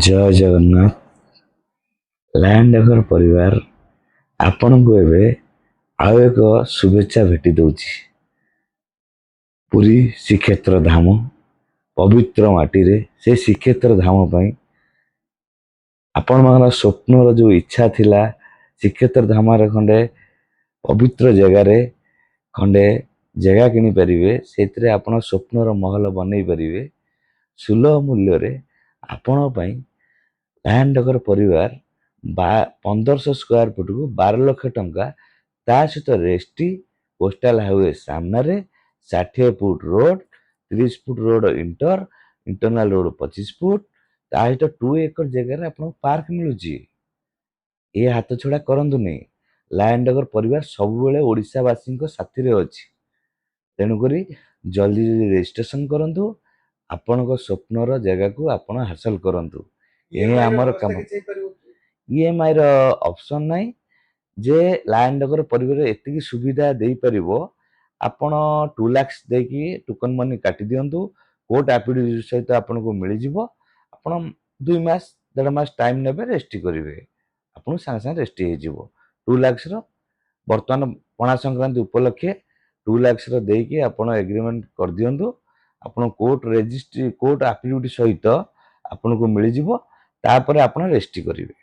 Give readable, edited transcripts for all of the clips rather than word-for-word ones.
ଜୟ Jagannath. Land acre ପରିବାର ଆପଣଙ୍କୁ ଏବେ ଆଉ ଏକ ଶୁଭେଚ୍ଛା ଭେଟି ଦେଉଛି। ପୁରୀ ଶ୍ରୀକ୍ଷେତ୍ର ଧାମ ପବିତ୍ର ମାଟିରେ ସେ ଶ୍ରୀକ୍ଷେତ୍ର ଧାମ ପାଇଁ ଆପଣଙ୍କର ସ୍ୱପ୍ନର ଯେଉଁ ଇଚ୍ଛା ଥିଲା ଶ୍ରୀକ୍ଷେତ୍ର ଧାମରେ ଖଣ୍ଡେ ପବିତ୍ର ଜାଗାରେ ଖଣ୍ଡେ ଜାଗା କିଣିପାରିବେ, ସେଥିରେ ଆପଣ ସ୍ୱପ୍ନର ମହଲ ବନେଇ ପାରିବେ ସୁଲଭ ମୂଲ୍ୟରେ। ଆପଣଙ୍କ ପାଇଁ ଲ୍ୟାଣ୍ଡ ଏକର ପରିବାର 1500 ସ୍କୋୟାର ଫୁଟକୁ 12 ଲକ୍ଷ ଟଙ୍କା, ତା ସହିତ ରେଷ୍ଟି କୋଷ୍ଟାଲ ହାଇୱେ ସାମ୍ନାରେ 60 foot road, 30 foot road internal road 25 foot, ତା ସହିତ 2 ଏକର ଜାଗାରେ ଆପଣଙ୍କୁ ପାର୍କ ମିଳୁଛି। ଏ ହାତ ଛଡ଼ା କରନ୍ତୁନି। ଲ୍ୟାଣ୍ଡ ଏକର ପରିବାର ସବୁବେଳେ ଓଡ଼ିଶାବାସୀଙ୍କ ସାଥିରେ ଅଛି। ତେଣୁକରି ଜଲ୍ଦି ଜଲ୍ଦି ରେଜିଷ୍ଟ୍ରେସନ କରନ୍ତୁ, ଆପଣଙ୍କ ସ୍ୱପ୍ନର ଜାଗାକୁ ଆପଣ ହାସଲ କରନ୍ତୁ। ଏହା ଆମର କାମ। EMI ର ଅପସନ ନାହିଁ ଯେ ଲ୍ୟାଣ୍ଡ ଏକର ପରିବାର ଏତିକି ସୁବିଧା ଦେଇପାରିବ। ଆପଣ 2 ଲାଖ ଦେଇକି ଟୋକନ ମନି କାଟି ଦିଅନ୍ତୁ, କୋର୍ଟ ଆଫିଡେଭିଟ ସହିତ ଆପଣଙ୍କୁ ମିଳିଯିବ। ଆପଣ 2 ମାସ 1.5 ମାସ ଟାଇମ ନେବେ, ରେଷ୍ଟି କରିବେ, ଆପଣଙ୍କୁ ସାଙ୍ଗେ ସାଙ୍ଗେ ରେଷ୍ଟି ହେଇଯିବ। 2 ଲାଖର ବର୍ତ୍ତମାନ ପଣା ସଂକ୍ରାନ୍ତି ଉପଲକ୍ଷେ 2 ଲାଖର ଦେଇକି ଆପଣ ଏଗ୍ରିମେଣ୍ଟ କରିଦିଅନ୍ତୁ। ଆପଣ କୋର୍ଟ ଆଫିଡେଭିଟ ସହିତ ଆପଣଙ୍କୁ ମିଳିଯିବ, ତାପରେ ଆପଣ ରେଷ୍ଟି କରିବେ।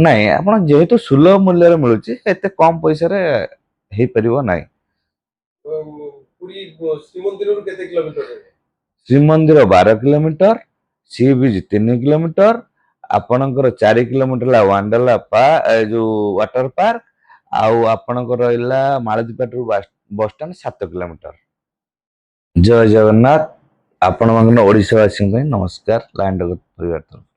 ନାଇଁ, ଆପଣ ଯେହେତୁ ସୁଲଭ ମୂଲ୍ୟରେ ମିଳୁଛି, ଏତେ କମ ପଇସାରେ ହେଇପାରିବ ନାହିଁ। Shrimandir 12 kilometre, sea beach 3 kilometre, ଆପଣଙ୍କର 4 କିଲୋମିଟର ହେଲା ୱାଣ୍ଡରଲା ଯୋଉ ୱାଟର ପାର୍କ, ଆଉ ଆପଣଙ୍କର ରହିଲା ମାଳତୀପାଟରୁ ବସଷ୍ଟାଣ୍ଡ 7 କିଲୋମିଟର। ଜୟ ଜଗନ୍ନାଥ। ଆପଣମାନଙ୍କ ଓଡ଼ିଶାବାସୀଙ୍କ ପାଇଁ ନମସ୍କାର। ଲ୍ୟାଣ୍ଡ ଏକର ପରିବାର ତରଫରୁ।